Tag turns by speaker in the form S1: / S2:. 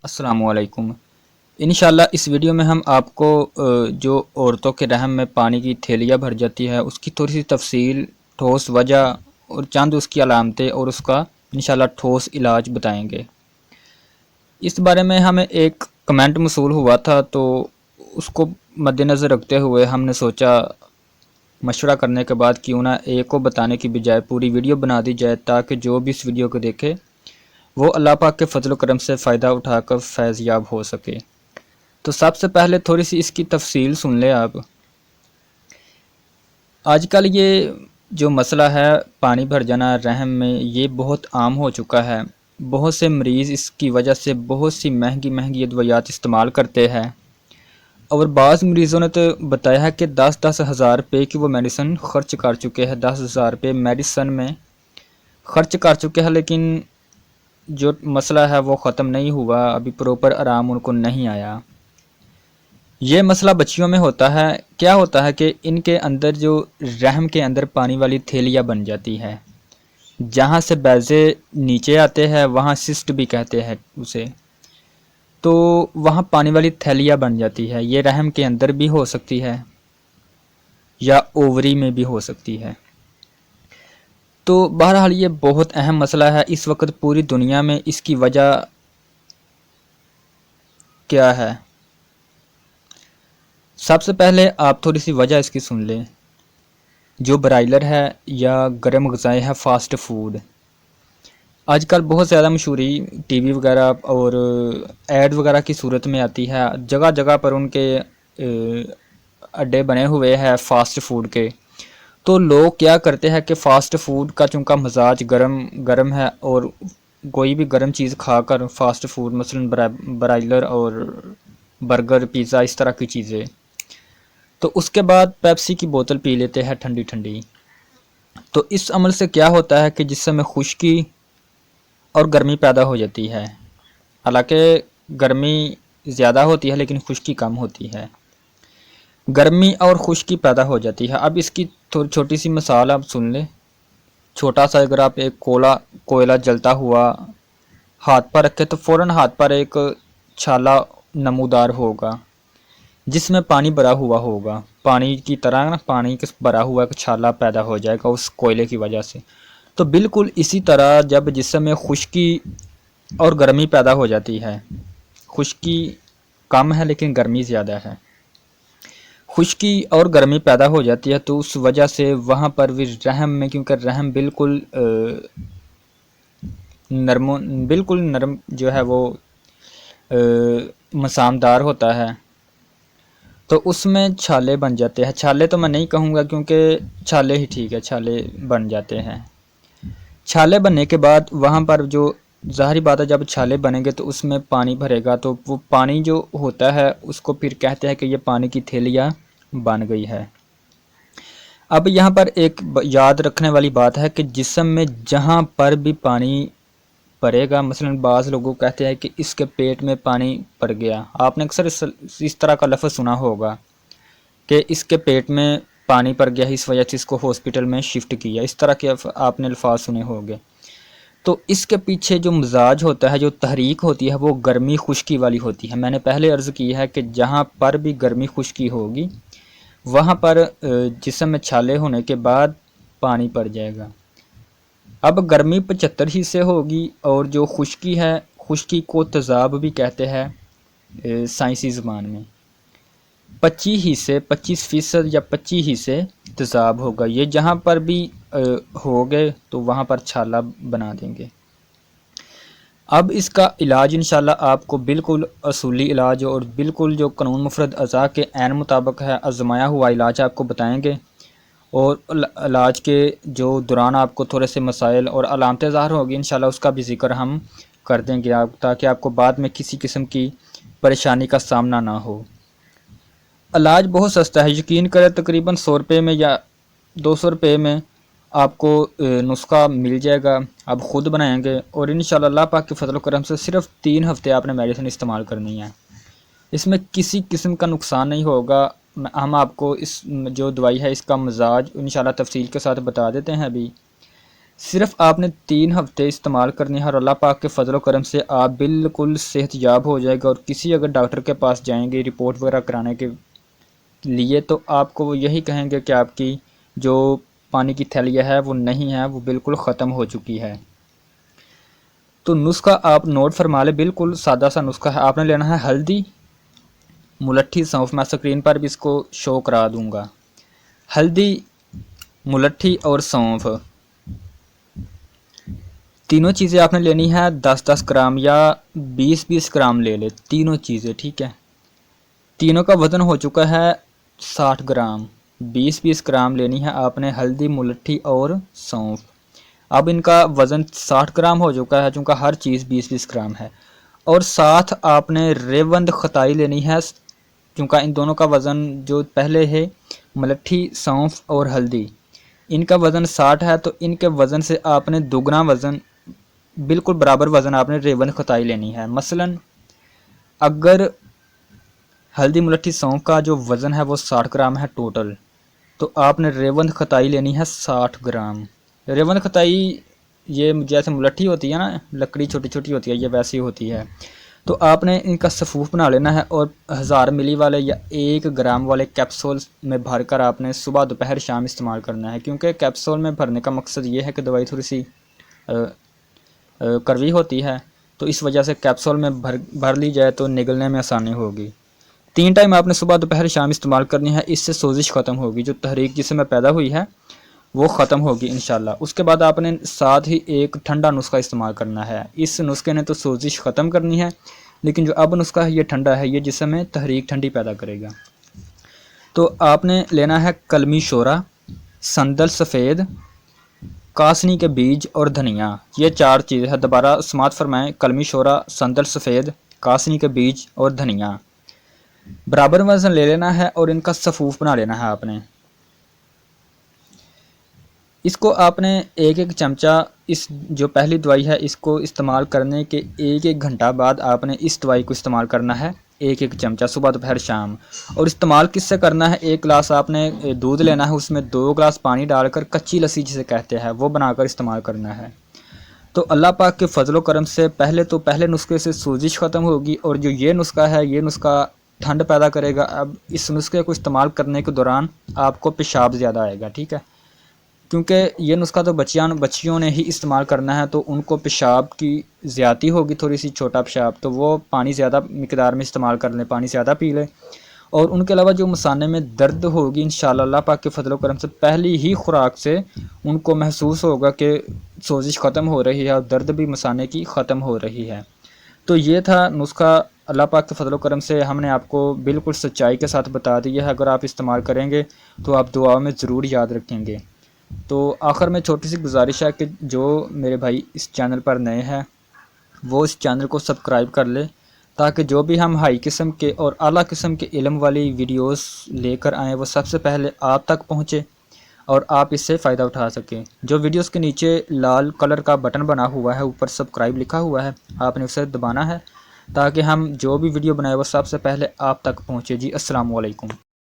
S1: السلام علیکم۔ انشاءاللہ اس ویڈیو میں ہم آپ کو جو عورتوں کے رحم میں پانی کی تھیلیاں بھر جاتی ہے اس کی تھوڑی سی تفصیل، ٹھوس وجہ اور چند اس کی علامتیں اور اس کا انشاءاللہ ٹھوس علاج بتائیں گے۔ اس بارے میں ہمیں ایک کمنٹ موصول ہوا تھا، تو اس کو مد نظر رکھتے ہوئے ہم نے سوچا مشورہ کرنے کے بعد کیوں نہ ایک کو بتانے کی بجائے پوری ویڈیو بنا دی جائے، تاکہ جو بھی اس ویڈیو کو دیکھے وہ اللہ پاک کے فضل و کرم سے فائدہ اٹھا کر فیض یاب ہو سکے۔ تو سب سے پہلے تھوڑی سی اس کی تفصیل سن لیں آپ۔ آج کل یہ جو مسئلہ ہے پانی بھر جانا رحم میں، یہ بہت عام ہو چکا ہے۔ بہت سے مریض اس کی وجہ سے بہت سی مہنگی ادویات استعمال کرتے ہیں، اور بعض مریضوں نے تو بتایا ہے کہ 10 ہزار روپے کی وہ میڈیسن خرچ کر چکے ہیں، 10,000 روپے میڈیسن میں خرچ کر چکے ہیں، لیکن جو مسئلہ ہے وہ ختم نہیں ہوا، ابھی پروپر آرام ان کو نہیں آیا۔ یہ مسئلہ بچیوں میں ہوتا ہے۔ کیا ہوتا ہے کہ ان کے اندر جو رحم کے اندر پانی والی تھیلیاں بن جاتی ہے، جہاں سے بیضے نیچے آتے ہیں وہاں سسٹ بھی کہتے ہیں اسے، تو وہاں پانی والی تھیلیاں بن جاتی ہے۔ یہ رحم کے اندر بھی ہو سکتی ہے یا اووری میں بھی ہو سکتی ہے۔ تو بہرحال یہ بہت اہم مسئلہ ہے اس وقت پوری دنیا میں۔ اس کی وجہ کیا ہے؟ سب سے پہلے آپ تھوڑی سی وجہ اس کی سن لیں۔ جو برائلر ہے یا گرم غذائیں ہے، فاسٹ فوڈ آج کل بہت زیادہ مشہوری ٹی وی وغیرہ اور ایڈ وغیرہ کی صورت میں آتی ہے، جگہ جگہ پر ان کے اڈے بنے ہوئے ہیں فاسٹ فوڈ کے۔ تو لوگ کیا کرتے ہیں کہ فاسٹ فوڈ کا چونکہ مزاج گرم ہے، اور کوئی بھی گرم چیز کھا کر فاسٹ فوڈ مثلا برائلر اور برگر، پیزا، اس طرح کی چیزیں، تو اس کے بعد پیپسی کی بوتل پی لیتے ہیں ٹھنڈی ٹھنڈی۔ تو اس عمل سے کیا ہوتا ہے کہ جسم میں خشکی اور گرمی پیدا ہو جاتی ہے۔ حالانکہ گرمی زیادہ ہوتی ہے لیکن خشکی کم ہوتی ہے۔ گرمی اور خشکی پیدا ہو جاتی ہے۔ اب اس کی چھوٹی سی مثال آپ سن لیں۔ چھوٹا سا اگر آپ ایک کوئلہ جلتا ہوا ہاتھ پر رکھے تو فوراً ہاتھ پر ایک چھالا نمودار ہوگا جس میں پانی بھرا ہوا ہوگا، پانی کی طرح نا، پانی کے بھرا ہوا ایک چھالا پیدا ہو جائے گا اس کوئلے کی وجہ سے۔ تو بالکل اسی طرح جب جسم میں خشکی اور گرمی پیدا ہو جاتی ہے، خشکی کم ہے لیکن گرمی زیادہ ہے، خشکی اور گرمی پیدا ہو جاتی ہے، تو اس وجہ سے وہاں پر بھی رحم میں، کیونکہ رحم بالکل نرم جو ہے وہ مسامدار ہوتا ہے، تو اس میں چھالے بن جاتے ہیں۔ چھالے تو میں نہیں کہوں گا کیونکہ چھالے ہی ٹھیک ہے، چھالے بن جاتے ہیں۔ چھالے بننے کے بعد وہاں پر جو ظاہری بات ہے، جب چھالے بنیں گے تو اس میں پانی بھرے گا، تو وہ پانی جو ہوتا ہے اس کو پھر کہتے ہیں کہ یہ پانی کی تھیلیاں بن گئی ہے۔ اب یہاں پر ایک یاد رکھنے والی بات ہے کہ جسم میں جہاں پر بھی پانی پڑے گا، مثلا بعض لوگوں کہتے ہیں کہ اس کے پیٹ میں پانی پڑ گیا، آپ نے اکثر اس طرح کا لفظ سنا ہوگا کہ اس کے پیٹ میں پانی پڑ گیا، اس وجہ سے اس کو ہاسپٹل میں شفٹ کیا، اس طرح کے آپ نے الفاظ سنے ہوگے۔ تو اس کے پیچھے جو مزاج ہوتا ہے، جو تحریک ہوتی ہے، وہ گرمی خشکی والی ہوتی ہے۔ میں نے پہلے عرض کی ہے کہ جہاں پر بھی گرمی خشکی ہوگی وہاں پر جسم میں چھالے ہونے کے بعد پانی پڑ جائے گا۔ اب گرمی 75 حصے ہوگی، اور جو خشکی ہے، خشکی کو تیزاب بھی کہتے ہیں سائنسی زبان میں، 25% یا 25% تیزاب ہوگا۔ یہ جہاں پر بھی ہوگے تو وہاں پر چھالا بنا دیں گے۔ اب اس کا علاج انشاءاللہ آپ کو بالکل اصولی علاج اور بالکل جو قانون مفرد اعضاء کے عین مطابق ہے، آزمایا ہوا علاج آپ کو بتائیں گے، اور علاج کے جو دوران آپ کو تھوڑے سے مسائل اور علامتیں ظاہر ہوگی، انشاءاللہ اس کا بھی ذکر ہم کر دیں گے تاکہ آپ کو بعد میں کسی قسم کی پریشانی کا سامنا نہ ہو۔ علاج بہت سستا ہے، یقین کریں تقریباً 100 روپے میں یا 200 روپے میں آپ کو نسخہ مل جائے گا۔ آپ خود بنائیں گے اور انشاءاللہ اللہ پاک کے فضل و کرم سے صرف 3 ہفتے آپ نے میڈیسن استعمال کرنی ہے، اس میں کسی قسم کا نقصان نہیں ہوگا۔ ہم آپ کو اس جو دوائی ہے اس کا مزاج انشاءاللہ تفصیل کے ساتھ بتا دیتے ہیں ابھی صرف آپ نے 3 ہفتے استعمال کرنی ہے اور اللہ پاک کے فضل و کرم سے آپ بالکل صحت یاب ہو جائے گا. اور کسی اگر ڈاکٹر کے پاس جائیں گے رپورٹ وغیرہ کرانے کے لیے تو آپ کو وہ یہی کہیں گے کہ آپ کی جو پانی کی تھیلیاں ہے وہ نہیں ہے, وہ بالکل ختم ہو چکی ہے. تو نسخہ آپ نوٹ فرما لیں, بالکل سادہ سا نسخہ ہے. آپ نے لینا ہے ہلدی, ملٹھی, سونف. میں اسکرین پر بھی اس کو شو کرا دوں گا. ہلدی, ملٹھی اور سونف, تینوں چیزیں آپ نے لینی ہے 10-10 گرام یا 20-20 گرام لے لے, تینوں چیزیں, ٹھیک ہے. تینوں کا وزن ہو چکا ہے 60 گرام. 20-20 گرام لینی ہے آپ نے ہلدی, ملٹھی اور سونف. اب ان کا وزن 60 گرام ہو چکا ہے چونکہ ہر چیز 20-20 گرام ہے. اور ساتھ آپ نے ریوند خطائی لینی ہے کیونکہ ان دونوں کا وزن جو پہلے ہے ملٹھی, سونف اور ہلدی, ان کا وزن 60 ہے تو ان کے وزن سے آپ نے دگنا وزن, بالکل برابر وزن آپ نے ریوند خطائی لینی ہے. مثلا اگر ہلدی, ملٹھی, سونف کا جو وزن ہے وہ 60 گرام ہے ٹوٹل, تو آپ نے ریوند خطائی لینی ہے 60 گرام. ریوند خطائی یہ جیسے ملٹھی ہوتی ہے نا, لکڑی چھوٹی چھوٹی ہوتی ہے, یہ ویسی ہوتی ہے. تو آپ نے ان کا صفوف بنا لینا ہے اور 1000 ملی والے یا 1 گرام والے کیپسول میں بھر کر آپ نے صبح دوپہر شام استعمال کرنا ہے. کیونکہ کیپسول میں بھرنے کا مقصد یہ ہے کہ دوائی تھوڑی سی کڑوی ہوتی ہے, تو اس وجہ سے کیپسول میں بھر لی جائے تو نگلنے میں آسانی ہوگی. 3 ٹائم آپ نے صبح دوپہر شام استعمال کرنی ہے. اس سے سوزش ختم ہوگی, جو تحریک جسم میں پیدا ہوئی ہے وہ ختم ہوگی انشاءاللہ. اس کے بعد آپ نے ساتھ ہی ایک ٹھنڈا نسخہ استعمال کرنا ہے. اس نسخے نے تو سوزش ختم کرنی ہے, لیکن جو اب نسخہ ہے یہ ٹھنڈا ہے, یہ جسم میں تحریک ٹھنڈی پیدا کرے گا. تو آپ نے لینا ہے کلمی شورا, سندل سفید, کاسنی کے بیج اور دھنیا. یہ 4 چیزیں ہیں, دوبارہ سماعت فرمائیں. کلمی شورا, سندل سفید, کاسنی کے بیج اور دھنیا. برابر وزن لے لینا ہے اور ان کا صفوف بنا لینا ہے آپ نے. اس کو آپ نے ایک چمچہ, اس جو پہلی دوائی ہے اس کو استعمال کرنے کے 1 گھنٹہ بعد آپ نے اس دوائی کو استعمال کرنا ہے, 1 چمچہ صبح دوپہر شام. اور استعمال کس سے کرنا ہے, 1 گلاس آپ نے دودھ لینا ہے, اس میں 2 گلاس پانی ڈال کر کچی لسی جسے کہتے ہیں وہ بنا کر استعمال کرنا ہے. تو اللہ پاک کے فضل و کرم سے پہلے نسخے سے سوزش ختم ہوگی, اور جو یہ نسخہ ہے یہ نسخہ ٹھنڈ پیدا کرے گا. اب اس نسخے کو استعمال کرنے کے دوران آپ کو پیشاب زیادہ آئے گا, ٹھیک ہے, کیونکہ یہ نسخہ تو بچیوں نے ہی استعمال کرنا ہے, تو ان کو پیشاب کی زیادتی ہوگی, تھوڑی سی چھوٹا پیشاب, تو وہ پانی زیادہ مقدار میں استعمال کر لیں, پانی زیادہ پی لیں. اور ان کے علاوہ جو مثانے میں درد ہوگی انشاءاللہ اللہ پاک کے فضل و کرم سے پہلی ہی خوراک سے ان کو محسوس ہوگا کہ سوزش ختم ہو رہی ہے اور درد بھی مثانے کی ختم ہو رہی ہے. تو یہ تھا نسخہ, اللہ پاک کے فضل و کرم سے ہم نے آپ کو بالکل سچائی کے ساتھ بتا دیا ہے. اگر آپ استعمال کریں گے تو آپ دعا میں ضرور یاد رکھیں گے. تو آخر میں چھوٹی سی گزارش ہے کہ جو میرے بھائی اس چینل پر نئے ہیں وہ اس چینل کو سبسکرائب کر لے, تاکہ جو بھی ہم ہائی قسم کے اور اعلیٰ قسم کے علم والی ویڈیوز لے کر آئیں وہ سب سے پہلے آپ تک پہنچے اور آپ اس سے فائدہ اٹھا سکیں. جو ویڈیوز کے نیچے لال کلر کا بٹن بنا ہوا ہے, اوپر سبسکرائب لکھا ہوا ہے, آپ نے اسے دبانا ہے تاکہ ہم جو بھی ویڈیو بنائے وہ سب سے پہلے آپ تک پہنچے. جی السلام علیکم.